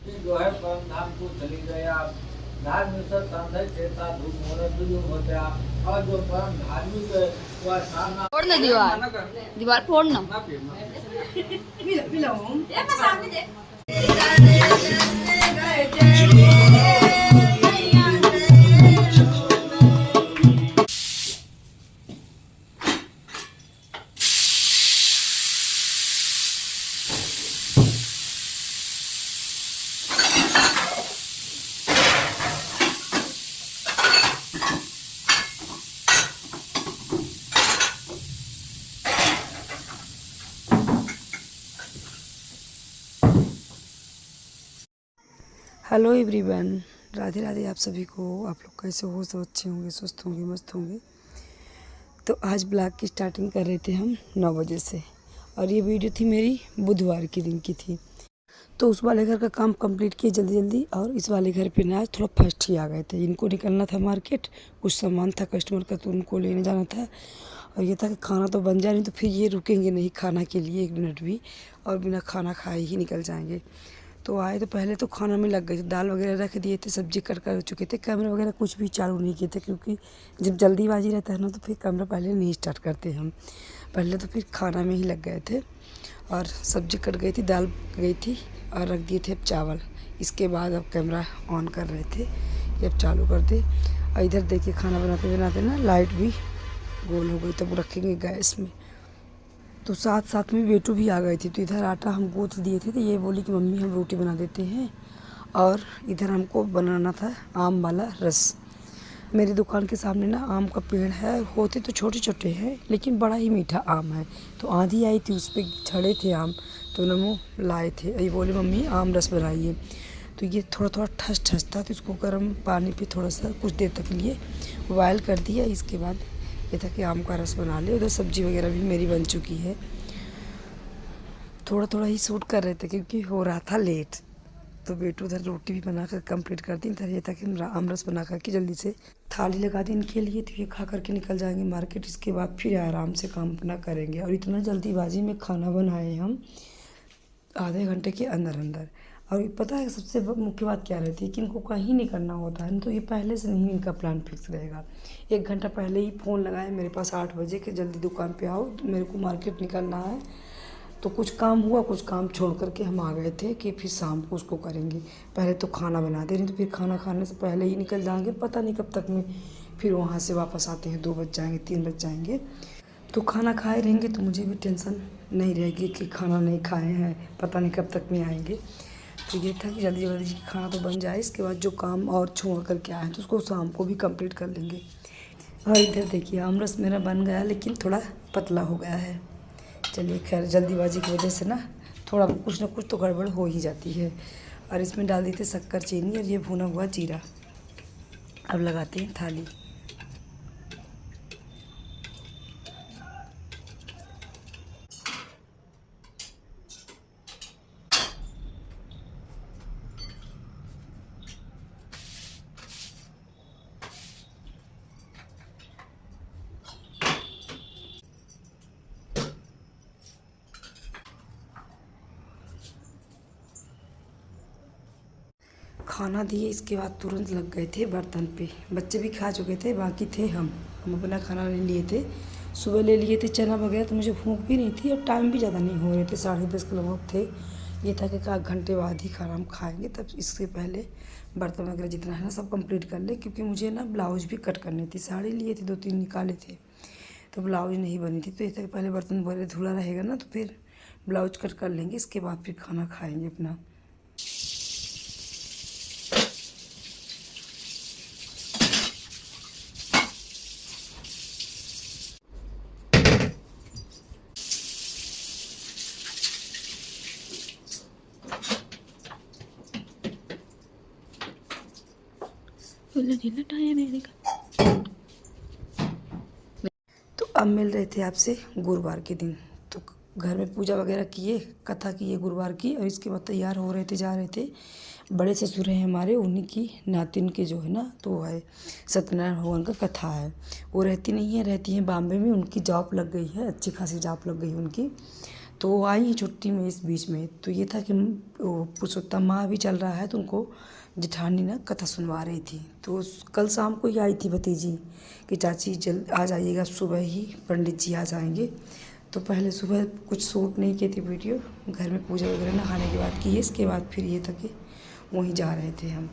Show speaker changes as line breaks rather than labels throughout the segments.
कि जो है परम धाम को चली गया। धार्मिक संधय चेता धूम होने विलुम हो गया। और जो परम धार्मिक है वह सामना
फोड़ ना दीवार, दीवार फोड़ ना।
हेलो एवरीवन, राधे राधे आप सभी को। आप लोग कैसे हो? सब अच्छे होंगे, स्वस्थ होंगे, मस्त होंगे। तो आज ब्लॉग की स्टार्टिंग कर रहे थे हम 9 बजे से, और ये वीडियो थी मेरी बुधवार के दिन की थी। तो उस वाले घर का काम कंप्लीट किए जल्दी जल्दी, और इस वाले घर पे ना आज थोड़ा फर्स्ट ही आ गए थे। इनको निकलना था मार्केट, कुछ सामान था कस्टमर का, तो उनको लेने जाना था। और ये था कि खाना तो बन जाए, नहीं तो फिर ये रुकेंगे नहीं खाना के लिए एक मिनट भी, और बिना खाना खाए ही निकल जाएंगे। तो आए तो पहले तो खाना में लग गए थे, दाल वगैरह रख दिए थे, सब्जी कट कर चुके थे, कैमरा वगैरह कुछ भी चालू नहीं किए थे, क्योंकि जब जल्दीबाजी रहता है ना तो फिर कैमरा पहले नहीं स्टार्ट करते हम। पहले तो फिर खाना में ही लग गए थे, और सब्जी कट गई थी, दाल गई थी, और रख दिए थे अब चावल। इसके बाद अब कैमरा ऑन कर रहे थे, ये अब चालू कर दे। और इधर देखिए खाना बनाते बनाते ना लाइट भी गोल हो गई, तब रखेंगे गैस में। तो साथ साथ में बेटू भी आ गई थी, तो इधर आटा हम गूँथ दिए थे, तो ये बोली कि मम्मी हम रोटी बना देते हैं। और इधर हमको बनाना था आम वाला रस। मेरी दुकान के सामने ना आम का पेड़ है, होते तो छोटे छोटे हैं लेकिन बड़ा ही मीठा आम है। तो आंधी आई थी, उस पर झड़े थे आम, तो नमो लाए थे। ये बोले मम्मी आम रस बनाइए। तो ये थोड़ा थोड़ा ठस ठस था, तो इसको गर्म पानी पे थोड़ा सा कुछ देर तक लिए बॉयल कर दिया। इसके बाद ये था कि आम का रस बना ले। उधर सब्जी वगैरह भी मेरी बन चुकी है। थोड़ा थोड़ा ही शूट कर रहे थे क्योंकि हो रहा था लेट। तो बेटू उधर रोटी भी बना कर कंप्लीट कर दी। इधर ये था कि आम रस बना करके जल्दी से थाली लगा दी इनके लिए, तो ये खा करके निकल जाएंगे मार्केट। इसके बाद फिर आराम से काम अपना करेंगे। और इतना जल्दीबाजी में खाना बनाए हम आधे घंटे के अंदर अंदर। और पता है सबसे मुख्य बात क्या रहती है कि इनको कहीं नहीं करना होता है, तो ये पहले से नहीं इनका प्लान फिक्स रहेगा। 1 घंटा पहले ही फ़ोन लगाए मेरे पास 8 बजे के, जल्दी दुकान पे आओ, मेरे को मार्केट निकलना है। तो कुछ काम हुआ, कुछ काम छोड़ करके हम आ गए थे कि फिर शाम को उसको करेंगे। पहले तो खाना बना दे, नहीं तो फिर खाना खाने से पहले ही निकल जाएंगे, पता नहीं कब तक में फिर वहाँ से वापस आते हैं 2 बज जाएंगे, 3 बज जाएंगे। तो खाना खाए रहेंगे तो मुझे भी टेंशन नहीं रहेगी कि खाना नहीं खाए हैं, पता नहीं कब तक में आएंगे। तो ये था कि जल्दी जल्दी खाना तो बन जाए, इसके बाद जो काम और छोड़ करके आए तो उसको शाम को भी कंप्लीट कर लेंगे। और इधर देखिए आमरस मेरा बन गया, लेकिन थोड़ा पतला हो गया है। चलिए खैर, जल्दीबाजी की वजह से ना थोड़ा कुछ ना कुछ तो गड़बड़ हो ही जाती है। और इसमें डाल दी थी शक्कर, चीनी, और ये भुना हुआ जीरा। अब लगाते हैं थाली। खाना दिए, इसके बाद तुरंत लग गए थे बर्तन पे। बच्चे भी खा चुके थे, बाकी थे हम अपना खाना ले लिए थे। सुबह ले लिए थे चना वगैरह, तो मुझे भूख भी नहीं थी और टाइम भी ज़्यादा नहीं हो रहे थे, 10:30 के लगभग थे। ये था कि 1 घंटे बाद ही खाना हम खाएँगे, तब इससे पहले बर्तन वगैरह जितना है ना सब कंप्लीट कर ले। क्योंकि मुझे ना ब्लाउज़ भी कट करनी थी, साड़ी लिए थे 2-3 निकाले थे, तो ब्लाउज नहीं बनी थी। तो ये था कि पहले बर्तन वगैरह धुला रहेगा ना, तो फिर ब्लाउज कट कर लेंगे, इसके बाद फिर खाना खाएँगे अपना। तो अब मिल रहे थे आपसे गुरुवार के दिन। तो घर में पूजा वगैरह किए, कथा किए गुरुवार की, और इसके बाद तैयार हो रहे थे, जा रहे थे। बड़े ससुर हैं हमारे, उन्हीं की नातिन के जो है ना, तो वो है सत्यनारायण भगवान का कथा है। वो रहती नहीं है, रहती हैं बॉम्बे में, उनकी जॉब लग गई है, अच्छी खासी जॉब लग गई है उनकी। तो वो आई छुट्टी में इस बीच में। तो ये था कि वो पुरुषोत्तम माह भी चल रहा है तो उनको जेठानी ना कथा सुनवा रही थी। तो कल शाम को ही आई थी भतीजी कि चाची जल्द आ जाइएगा, सुबह ही पंडित जी आ जाएंगे। तो पहले सुबह कुछ शूट नहीं की थी वीडियो, घर में पूजा वगैरह नहाने के बाद की है। इसके बाद फिर ये था कि वहीं जा रहे थे हम।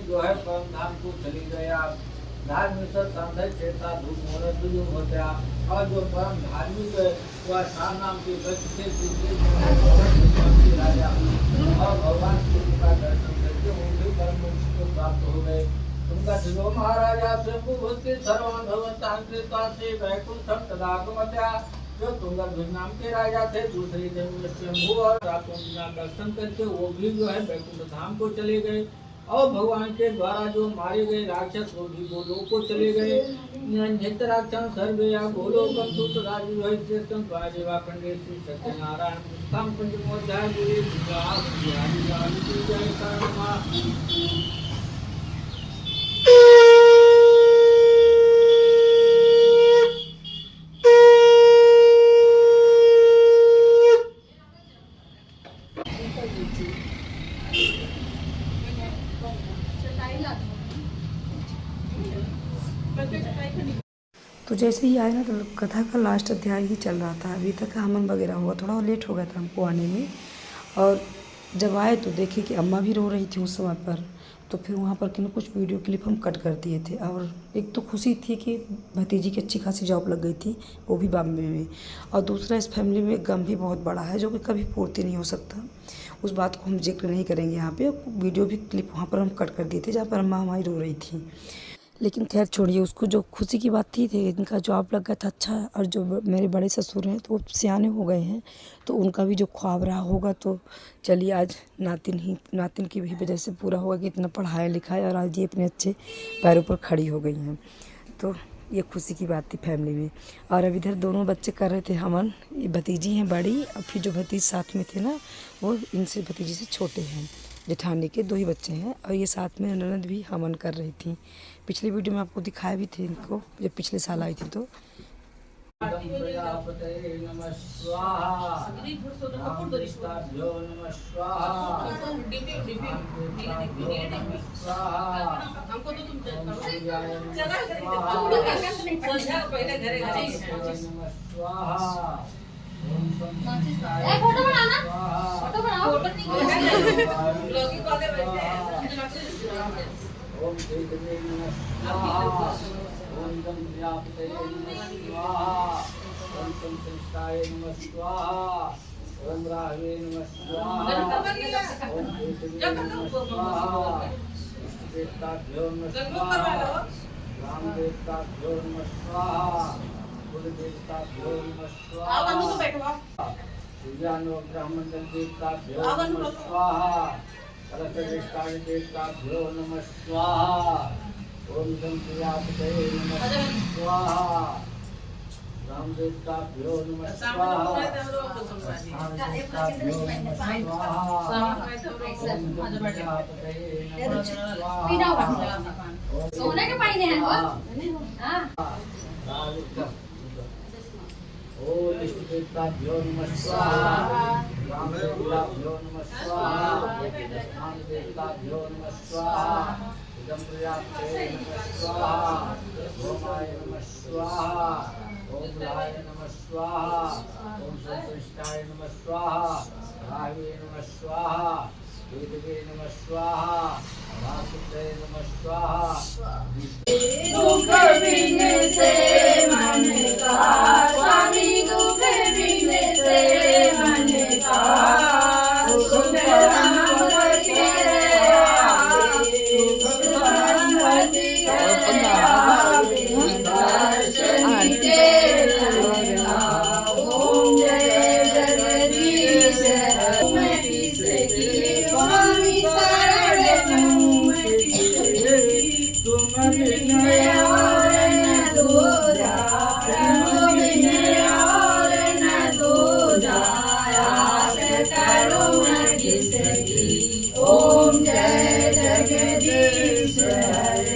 जो है परम धाम को चली गया, धार्मिक संधय चेता धूप मोर दुजुम होता। और जो परम धार्मिक है वह शाम नाम के व्यक्ति से दूसरे राजा और भगवान कृष्ण का दर्शन करके वो भी परम मोक्ष को प्राप्त हो गए। उनका दिलो महाराजा स्वयं भक्ति सर्वान भगवंता से वैकुंठम तदागमत्या। जो तुंगध्वज नाम के राजा थे, दूसरे जन्म में शंभु और राकुंठा दर्शन करके वो भी जो है वैकुंठ धाम को चले गए। और भगवान के द्वारा जो मारे गए राक्षस वो भी गोलोक को चले गए। राक्षस सर्वे या गोलोकम दूत राजू है श्रेष्ठम पाजेवा खंडे श्री सत्यनारायण उत्तम पंचमोध्याय गुरु जय कर्मा।
तो जैसे ही आए ना तो कथा का लास्ट अध्याय ही चल रहा था। अभी तक हवन वगैरह हुआ, थोड़ा लेट हो गया था हमको आने में। और जब आए तो देखे कि अम्मा भी रो रही थी उस समय पर। तो फिर वहाँ पर कि कुछ वीडियो क्लिप हम कट कर दिए थे। और एक तो खुशी थी कि भतीजी की अच्छी खासी जॉब लग गई थी, वो भी बॉम्बे में। और दूसरा इस फैमिली में गम भी बहुत बड़ा है जो कि कभी पूर्ति नहीं हो सकता। उस बात को हम जिक्र नहीं करेंगे यहाँ पे। वीडियो भी क्लिप वहाँ पर हम कट कर दिए थे जहाँ पर अम्मा हमारी रो रही थी। लेकिन खैर छोड़िए, उसको जो खुशी की बात थी इनका जॉब लग गया था अच्छा। और जो मेरे बड़े ससुर हैं तो वो सियाने हो गए हैं, तो उनका भी जो ख्वाब रहा होगा तो चलिए आज नातिन की भी वजह से पूरा होगा कि इतना पढ़ाया लिखाया और आज ये अपने अच्छे पैरों पर खड़ी हो गई हैं। तो ये खुशी की बात थी फैमिली में। और अब इधर दोनों बच्चे कर रहे थे हवन। ये भतीजी हैं बड़ी, और फिर जो भतीज साथ में थे ना वो इनसे भतीजी से छोटे हैं। जेठानी के 2 ही बच्चे हैं। और ये साथ में ननद भी हवन कर रही थी। पिछली वीडियो में आपको दिखाया भी थे इनको जब पिछले साल आई थी। तो
फोटो बनाना, फोटो बनाओ,
ओम चैतन्य नमः स्वाहा, ओम गं व्यापते नमः स्वाहा, ओम संकृष्टाय नमः स्वाहा, ओम राहवे नमः स्वाहा, ओम चैतन्य नमः स्वाहा, इष्टदेवताभ्यो नमः स्वाहा, रामदेवताभ्यो नमः स्वाहा, कुलदेवताभ्यो नमः स्वाहा, सूर्यानो ब्रह्मण्डल देवताभ्यो नमः स्वाहा, कलशविष्टाय देवताभ्यो नमः स्वाहा, ओम गं प्रियापते नमः स्वाहा, रामदेवताभ्यो नमः स्वाहा, देवताभ्यो नमः स्वाहा, ओम गं प्रियापते नमः स्वाहा,
सोने के पानी है वो। हाँ
ओम इष्टदेवताभ्यो नमः स्वाहा, रामदेवताभ्यो नमः स्वाहा, देवताभ्यो नमः स्वाहा, इदं प्रियाप्ते नमः स्वाहा, ओमाय नमः स्वाहा, ओम राय नमः स्वाहा, ओम संकृष्टाय नमः स्वाहा, राहवे नमः स्वाहा, केतवे नमः स्वाहा, वासुदेवाय नमः स्वाहा।
दुख बिन से मन का स्वामी, दुख बिन से मन का सुख संपत्ति दर्शन के ओम जय जगदीश मैं किसकी स्वामी शरण हूँ,
तुम बिन
और न दूजा, तुम बिन और न दूजा, आस करो न किसकी। ओम जय जगदीश हरे।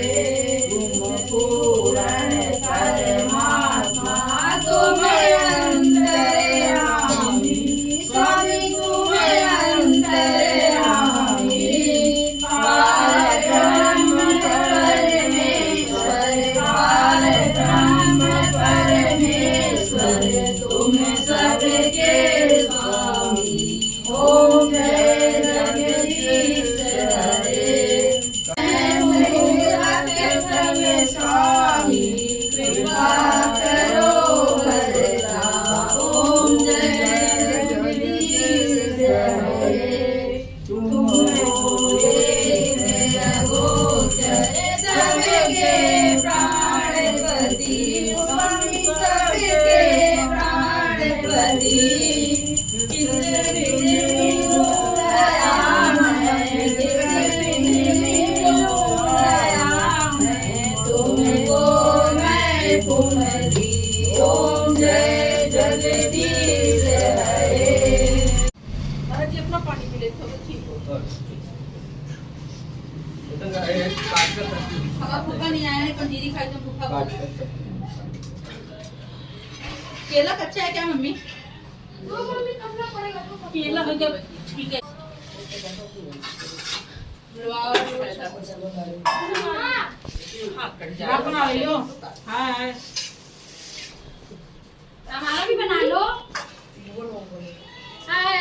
तुमको मैं पुमरी ओम जय जगदीश हरे।
महाराज जी अपना पानी पी लेते हो तो ठीक हो। हवा फूका नहीं आया है, पंजीरी खाई तो फूका। केला कच्चा है क्या मम्मी? केला हो गया ठीक है। आप बना रही हो? हाँ
हमारा भी बना लो। हाय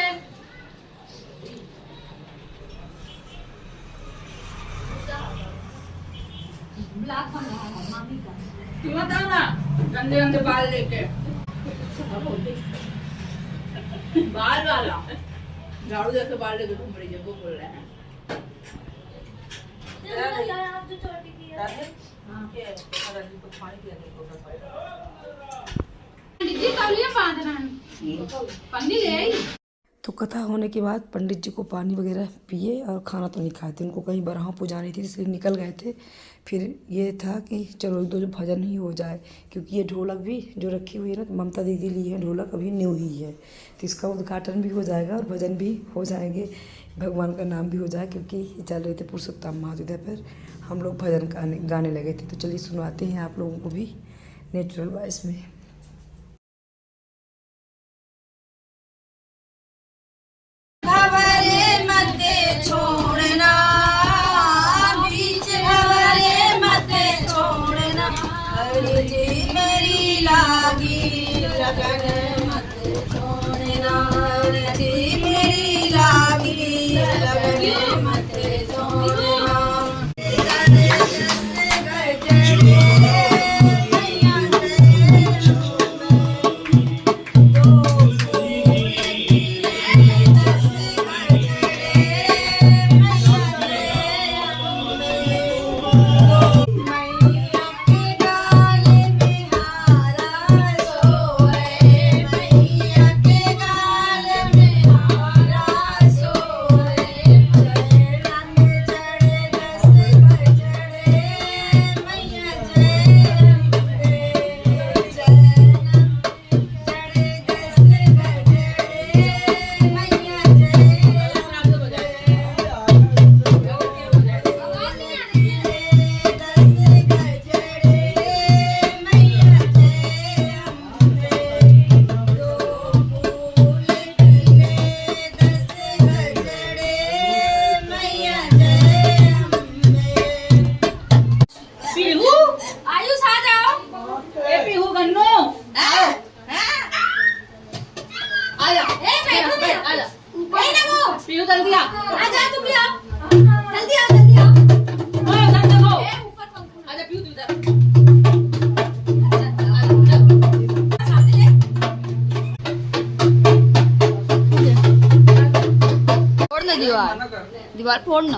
ब्लैक बन रहा है मामी का।
तू बता ना, गंदे गंदे बाल लेके बाल वाला झाड़ू जैसे बाल लेके घूम रही है, वो बोल रहे हैं।
आप जो छोटी की है दीदी तौलिया बांध रहा है पन्नी ले आई।
तो कथा होने के बाद पंडित जी को पानी वगैरह पिए और खाना तो नहीं खाए थे, उनको कहीं बरहा पुजानी थी इसलिए निकल गए थे। फिर ये था कि चलो एक दो जो भजन ही हो जाए, क्योंकि ये ढोलक भी जो रखी हुई है ना ममता दीदी ली है, ढोलक अभी न्यू ही है, तो इसका उद्घाटन भी हो जाएगा और भजन भी हो जाएंगे, भगवान का नाम भी हो जाए, क्योंकि चल रहे थे पुरुषोत्तम महायुद्ध पर हम लोग भजन गाने लगे थे। तो चलिए सुनवाते हैं आप लोगों को भी नेचुरल वॉइस में।
भवरे मत छोड़ना, बीच भवरे मत छोड़ना, हरि जी मेरी लागी लगन मत छोड़ना, हरि जी मेरी लागी लगन मत छोड़ना।
जल्दी आ,
आजा तू भी आ, जल्दी आ, जल्दी आ।
उधर देखो,
ऊपर पंखा
आजा पीयू तू इधर।
फोड़ ना दीवार, दीवार फोड़ ना।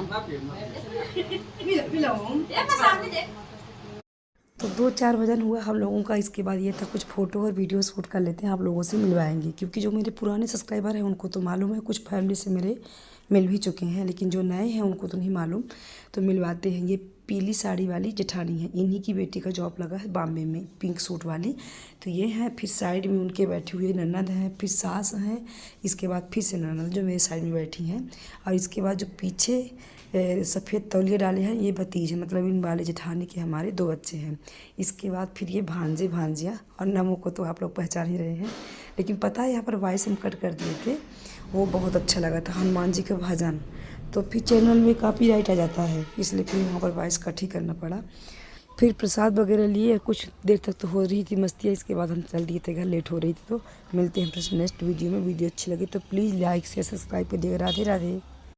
तो 2-4 भजन हुआ हम लोगों का। इसके बाद ये था कुछ फ़ोटो और वीडियो शूट कर लेते हैं, आप लोगों से मिलवाएंगे, क्योंकि जो मेरे पुराने सब्सक्राइबर हैं उनको तो मालूम है, कुछ फैमिली से मेरे मिल भी चुके हैं, लेकिन जो नए हैं उनको तो नहीं मालूम, तो मिलवाते हैं। ये पीली साड़ी वाली जेठानी है, इन्हीं की बेटी का जॉब लगा है बॉम्बे में, पिंक सूट वाली। तो ये हैं, फिर साइड में उनके बैठी हुई ननद हैं, फिर सास हैं, इसके बाद फिर से ननद जो मेरे साइड में बैठी हैं, और इसके बाद जो पीछे सफ़ेद तौलिए डाले हैं ये भतीज है, मतलब इन वाले जेठानी के हमारे 2 बच्चे हैं। इसके बाद फिर ये भांजे भांजियाँ, और नमो को तो आप लोग पहचान ही रहे हैं, लेकिन पता है यहाँ पर वॉइस हम कट कर दिए थे, वो बहुत अच्छा लगा था, हनुमान जी का भजन, तो फिर चैनल में कॉपीराइट आ जाता है, इसलिए फिर वहाँ पर वॉइस कट ही करना पड़ा। फिर प्रसाद वगैरह लिए, कुछ देर तक तो हो रही थी मस्तियाँ, इसके बाद हम चल दिए थे घर, लेट हो रही थी। तो मिलते हैं फिर नेक्स्ट वीडियो में। वीडियो अच्छी लगी तो प्लीज़ लाइक शेयर सब्सक्राइब कर दिएगा। राधे राधे।